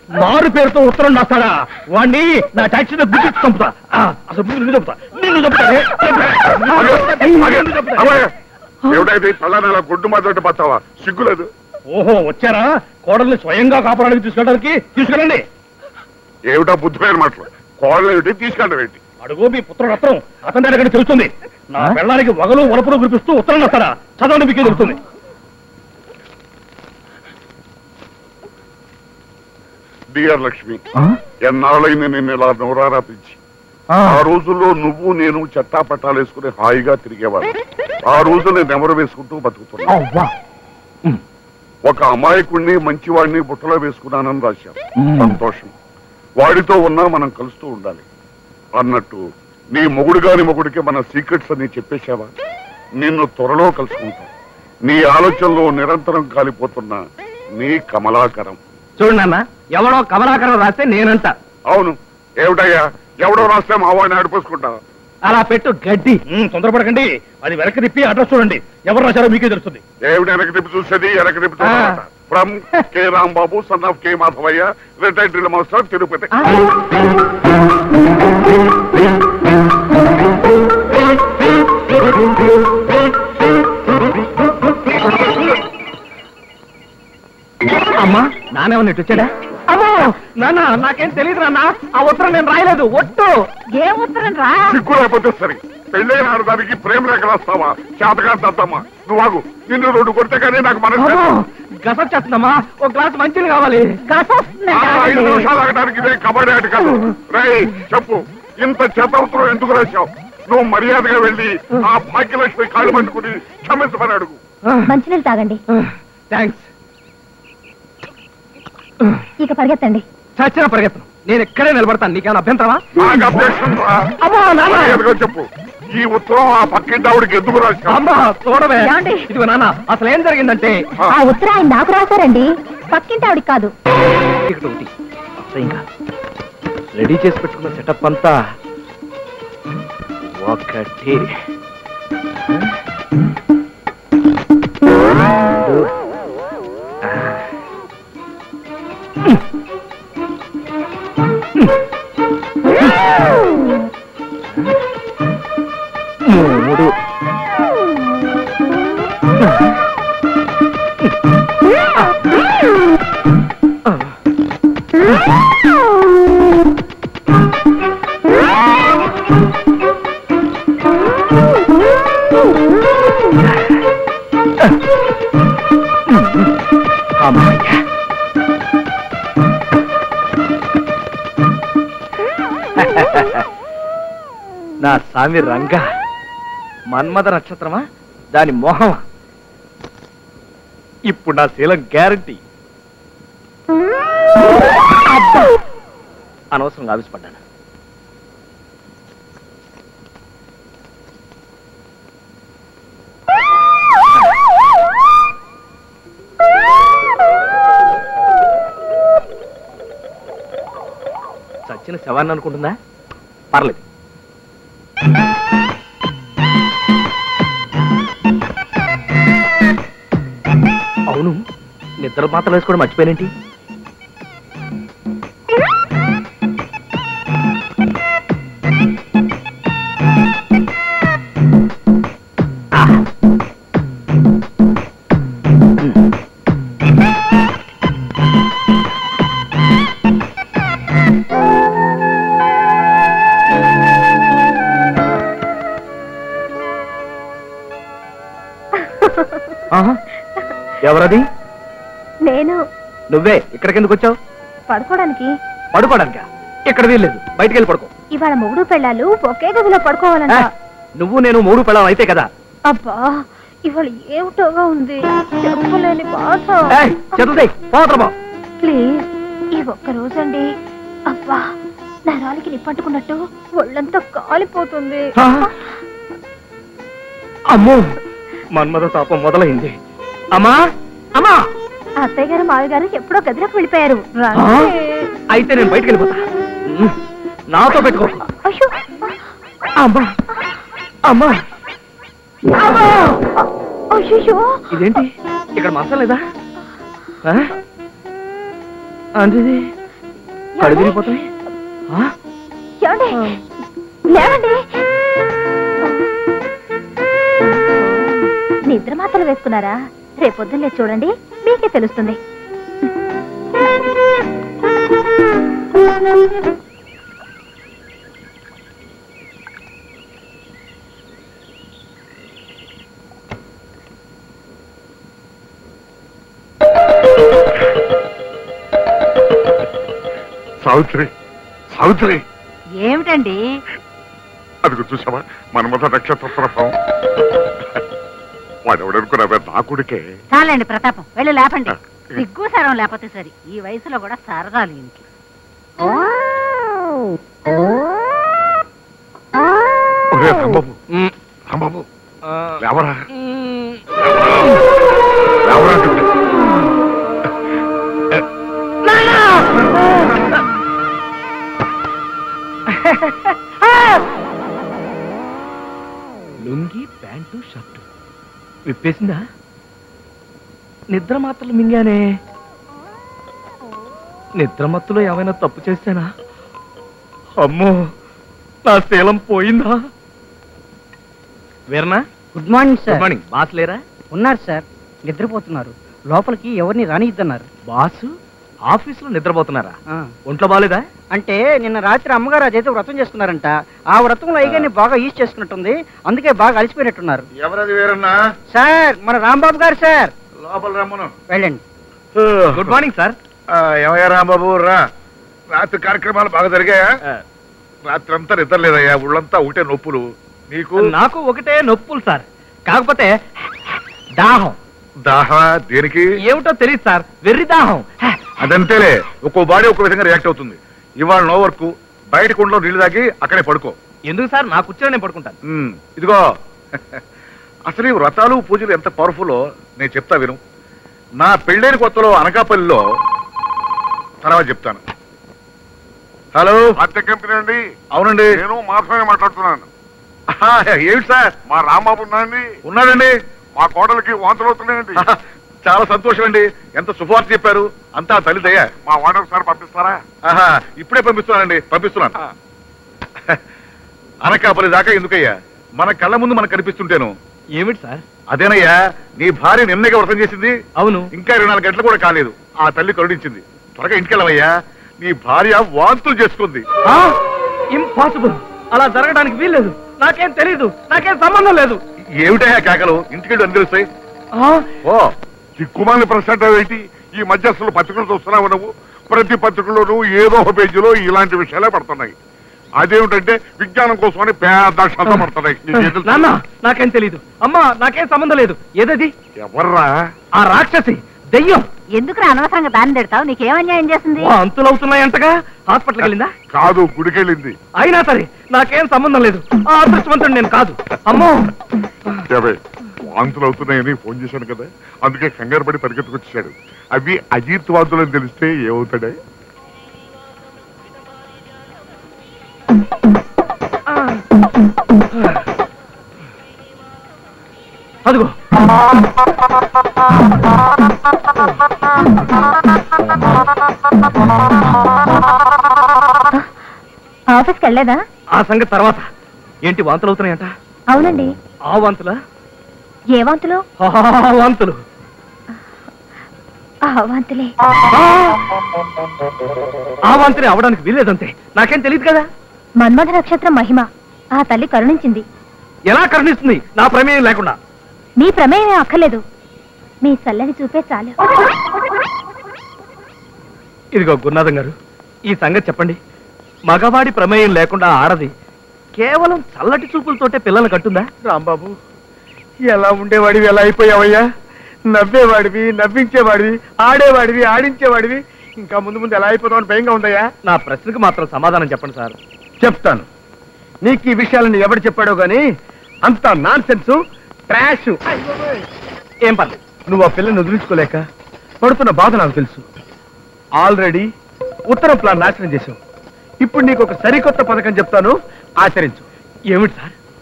మారు పేరుతో ఉత్తరం రాస్తాడా వాణ్ణి నా టాక్సీలో గుర్తించి చంపుతా. అసలు నిన్ను చంపుతా, నిన్ను చంపుతా. గుడ్డు మాట్లాడి పడతావా? సిగ్గులేదు. ఓహో వచ్చారా? కోడల్ని స్వయంగా కాపాడానికి తీసుకెళ్ళడానికి తీసుకెళ్ళండి. ఏమిటా బుద్ధిపోయిన మాటలు? కోడలు ఏమిటి, తీసుకెళ్ళడం ఏంటి? అడుగు మీ పుత్రుడు అత్తరం అతని దగ్గర తెలుస్తుంది. నా పెళ్ళానికి వగలు వలపులు కురిపిస్తూ ఉత్తరం రాస్తాడా? చదవండి, మీకే తెలుస్తుంది. డియర్ లక్ష్మి, ఎన్నాళ్ళైంది నిన్ను ఇలా నోరారా పిలిచి. ఆ రోజుల్లో నువ్వు నేను చట్టా పట్టాలు వేసుకుని హాయిగా తిరిగేవాడు. ఆ రోజు నేను నెమరు వేసుకుంటూ బతుకుతున్నా. ఒక అమాయకుడిని మంచివాడిని బుట్టలో వేసుకున్నానని రాశాను. సంతోషం. వాడితో ఉన్నా మనం కలుస్తూ ఉండాలి అన్నట్టు నీ మొగుడు గాని మొగుడికి మన సీక్రెట్స్ అన్ని చెప్పేశావా? నిన్ను త్వరలో కలుసుకుంటాం. నీ ఆలోచనలో నిరంతరం కాలిపోతున్నా నీ కమలాకరం. చూడు నాన్న, ఎవడో కమలాకరం రాస్తే నేనంట. అవును, ఏమిటయ్యా ఎవడో రాస్తే మా వాడిని ఆడిపోసుకుంటావా? అలా పెట్టు గడ్డి. తొందరపడకండి, అది వెనక్కి తిప్పి అడ్రస్ చూడండి. ఎవరు రాశారో మీకే తెలుస్తుంది. ఏమిటి వెనక్కి తిప్పి చూసేది? వెనక్కి తిప్పి from K Rambabu, son of K Madhavayya, retired drill master, Tirupati. అమ్మా, నానేమన్నా ఇటు వచ్చాడా? అమ్మో నాన్న, నాకేం తెలియదు నాన్న. ఆ ఉత్తరం నేను రాయలేదు. ఒట్టు. ఏ ఉత్తరం రా? సిగ్గు లేకపోతే సరే. పెళ్ళైన ఆడదానికి ప్రేమ రేఖ రాస్తావా? చేతగా దద్దమ్మా. నువ్వు ఆగు. నిన్ను 2 కొడితే కానీ నాకు మనసు. గస చేస్తుందమ్మా, ఒక గ్లాస్ మంచిది కావాలి. 5 నిమిషాలు ఆగడానికి ఇదే కబడ్డీ ఆట కాదు. రై చెప్పు, ఇంత చేత ఉత్తరం ఎందుకు రాశావు? నువ్వు మర్యాదగా వెళ్ళి ఆ భాగ్యలక్ష్మి కాళ్ళు పట్టుకుని క్షమించమని అడుగు. మంచినీళ్ళు తాగండి. థ్యాంక్స్. ఇక పరిగెత్తండి. చచ్చిన పరిగెత్తను. నేను ఎక్కడే నిలబడతాను. నీకేమైనా అభ్యంతరమా? చెప్పు, ఈ ఉత్తరం ఆ పక్కింటి ఆవిడకి ఎందుకు రాశావు? అమ్మా చూడవే. ఇదిగో నాన్న, అసలు ఏం జరిగిందంటే ఆ ఉత్తరం ఆయన నాకు రాశారండి, పక్కింటి ఆవిడికి కాదు. ఇంకా రెడీ చేసి పెట్టుకున్న సెటప్ అంతా ఒకటి. మూడు. నా స్వామి రంగా, మన్మథ నక్షత్రమా, దాని మోహమా? ఇప్పుడు నా శీలం గ్యారంటీ. అనవసరంగా ఆవిష్పడ్డాను. చచ్చిన శవాన్ని అనుకుంటుందా? పర్లేదు. అవును, నిద్ర మాత్రం వేసుకోవడం మర్చిపోయినేంటి? ఎవరది? నేను. నువ్వే ఇక్కడికి ఎందుకు వచ్చావు? పడుకోవడానికి. పడుకోవడానికా? ఇక్కడ వీల్లేదు, బయటికి వెళ్ళి పడుకో. ఇవాళ మొగుడు పెళ్ళాలు ఒకే గదిలో పడుకోవాలంట. నువ్వు నేను మూడు పెళ్ళాం అయితే కదా. అబ్బా, ఇవాళ ఏమిటోగా ఉంది, చెప్పలేని బాధ. ప్లీజ్, ఈ ఒక్క రోజండి. అబ్బా, నరాలకి నిప్పట్టుకున్నట్టు ఒళ్ళంతా కాలిపోతుంది. అమ్మో, మన్మథ తాపం మొదలైంది. అమ్మా అమ్మా, అత్తయ్య గారు మావి గారు ఎప్పుడో గదిలోకి వెళ్ళిపోయారు. అయితే నేను బయటకు వెళ్ళిపోతా. నాతో పెట్టుకో. అమ్మా అమ్మా, ఇదేంటి ఇక్కడ మంచం లేదా? అంటే కళ్ళు తిరిగిపోతాయి. ఏమండి లేవండి. నిద్ర మాత్రలు వేసుకున్నారా? రేపొద్దున్నే చూడండి, మీకే తెలుస్తుంది. సావిత్రి, సావిత్రి, ఏమిటండి? అది చూసావా మన్మథ నక్షత్ర ప్రభావం. వాడెవడనుకున్నావే నా కొడుకే. చాలండి ప్రతాపం, వెళ్ళి లేపండి. సిగ్గు సరం లేకపోతే సరి, ఈ వయసులో కూడా సరదాలు ఇంటికి. ఒరే రాంబాబు, రాంబాబు లేవరా, లేవరా. లుంగి, ప్యాంటు, షర్టు విప్పేసిందా? నిద్ర మాత్రలు మింగానే. నిద్రమత్తులో ఏమైనా తప్పు చేశానా? అమ్మో, నా శీలం పోయిందా? వీరనా, good morning sir. Good morning. Boss లేరా? ఉన్నారు సార్, నిద్రపోతున్నారు. లోపలికి ఎవరిని రానిద్దన్నారు. బాసు ఆఫీసులో నిద్రపోతున్నారా? ఆ, ఒంట్లో బాలేదా? అంటే నిన్న రాత్రి అమ్మగారు అదైతే వ్రతం చేసుకున్నారంట. ఆ వ్రతంలో అయ్యగారిని బాగా యూజ్ చేసుకున్నట్టుంది, అందుకే బాగా అలసిపోయినట్టున్నారు. ఎవరది వేరన్నా? సార్, మన రాంబాబు గారు సార్. లోపల రమ్మను. వెళ్ళండి. Good morning sir. ఏమయ్యా రాంబాబు రా. రాత్రి కార్యక్రమాలు బాగా జరిగాయా? రాత్రి అంతా నిద్ర లేదయ్యా, ఊళ్ళంతా ఒకటే నొప్పులు. నీకు? నాకు ఒకటే నొప్పులు సార్, కాకపోతే దాహం. దాహా? దేనికి? ఏమిటో తెలియదు సార్, వెర్రి దాహం. అదంతేలే, ఒక్కో బాడీ ఒక్కో విధంగా రియాక్ట్ అవుతుంది. ఇవాళ నో వర్క్, బయట కుండలో నీళ్లు తాగి అక్కడే పడుకో. ఎందుకు సార్? నా కూర్చొని నేను పడుకుంటాను. ఇదిగో అసలు ఈ వ్రతాలు పూజలు ఎంత పవర్ఫుల్లో నేను చెప్తా విను. నా పెళ్ళైన కొత్తలో అనకాపల్లిలో, తర్వాత చెప్తాను. హలో, అద్దె కంపెనీ అండి? అవునండి, నేను మాత్రమే మాట్లాడుతున్నాను. ఏమిటి సార్? మా రాంబాబు ఉన్నాడండి. ఉన్నాడండి. మా కోడలికి వాంతులు అవుతున్నాయండి. చాలా సంతోషం అండి, ఎంత శుభవార్త చెప్పారు. అంతా తల్లి దయ. మా వాడు ఒకసారి పంపిస్తారా? ఇప్పుడే పంపిస్తున్నానండి, పంపిస్తున్నాను. అనకాపల్లి దాకా ఎందుకయ్యా? మన కళ్ళ ముందు మనకు కనిపిస్తుంటేను. ఏమిటి సార్? అదేనయ్యా, నీ భార్య నిన్నగా వ్రతం చేసింది. అవును. ఇంకా 24 గంటలు కూడా కాలేదు. ఆ తల్లి కరుణించింది. త్వరగా ఇంటికెళ్ళవయ్యా, నీ భార్య వాంతులు చేసుకుంది. ఇంపాసిబుల్, అలా జరగడానికి వీల్లేదు. నాకేం తెలీదు, నాకేం సంబంధం లేదు. ఏమిటయ్యా కేకలు? ఇంటికెళ్ళి అని తెలుస్తాయి. ఓ దిక్కుమాలిన ప్రశ్న ఏంటి? ఈ మధ్య అసలు పత్రికలు చూస్తున్నావు నువ్వు? ప్రతి పత్రికలోనూ ఏదో ఒక పేజీలో ఇలాంటి విషయాలే పడుతున్నాయి. అదేమిటంటే విజ్ఞానం కోసమని పెద్ద అక్షరాలతో పడుతున్నాయి. నాన్న, నాకేం తెలీదు. అమ్మా, నాకేం సంబంధం లేదు. ఏదది? ఎవర్రా? ఆ రాక్షసి, దెయ్యం. ఎందుకు అనవసరంగా దాన్ని తిడతావు? నీకేం అన్యాయం చేసింది? అంతులు అవుతున్నాయంటగా. హాస్పిటల్కి వెళ్ళిందా? కాదు, గుడికెళ్ళింది. అయినా సరే నాకేం సంబంధం లేదు. ఆ అదృష్టవంతుడు నేను కాదు. అమ్మో, వాంతులు అవుతున్నాయని ఫోన్ చేశాను కదా, అందుకే కంగారు పడి పరిగెత్తుకొచ్చాడు. అవి అజీర్తి వాంతులు అని తెలిస్తే ఏమవుతాడే? అదిగో ఆఫీస్కి వెళ్ళలేదా? ఆ సంగతి తర్వాత. ఏంటి వాంతులు అవుతున్నాయంట? అవునండి. ఆ వాంతులా? ఏ వాంతులు? వాంతులు. ఆ వాంతులే. ఆ వాంతులే అవడానికి వీల్లేదంతే. నాకేం తెలియదు కదా. మన్మథ నక్షత్రం మహిమ, ఆ తల్లి కరుణించింది. ఎలా కరుణిస్తుంది నా ప్రమేయం లేకుండా? మీ ప్రమేయం అక్కర్లేదు, మీ చల్లని చూపే చాలు. ఇదిగో గురునాథం గారు, ఈ సంగతి చెప్పండి. మగవాడి ప్రమేయం లేకుండా ఆడది కేవలం చల్లటి చూపులతోటే పిల్లలు కట్టుందా? రాంబాబు, ఎలా ఉండేవాడివి ఎలా అయిపోయావయ్యా? నవ్వేవాడివి, నవ్వించేవాడివి, ఆడేవాడివి, ఆడించేవాడివి. ఇంకా ముందు ముందు ఎలా అయిపోతామని భయంగా ఉందయ్యా. నా ప్రశ్నకు మాత్రం సమాధానం చెప్పండి సార్. చెప్తాను. నీకు ఈ విషయాలను ఎవరు చెప్పాడో గాని అంత నాన్ సెన్స్, ట్రాష్. ఏం పర్లేదు, నువ్వు ఆ పిల్లని వదిలించుకోలేక పడుతున్న బాధ నాకు తెలుసు. ఆల్రెడీ ఉత్తరం ప్లాన్ నాశనం చేశావు. ఇప్పుడు నీకు ఒక సరికొత్త పథకం చెప్తాను, ఆచరించు. ఏమిటి సార్?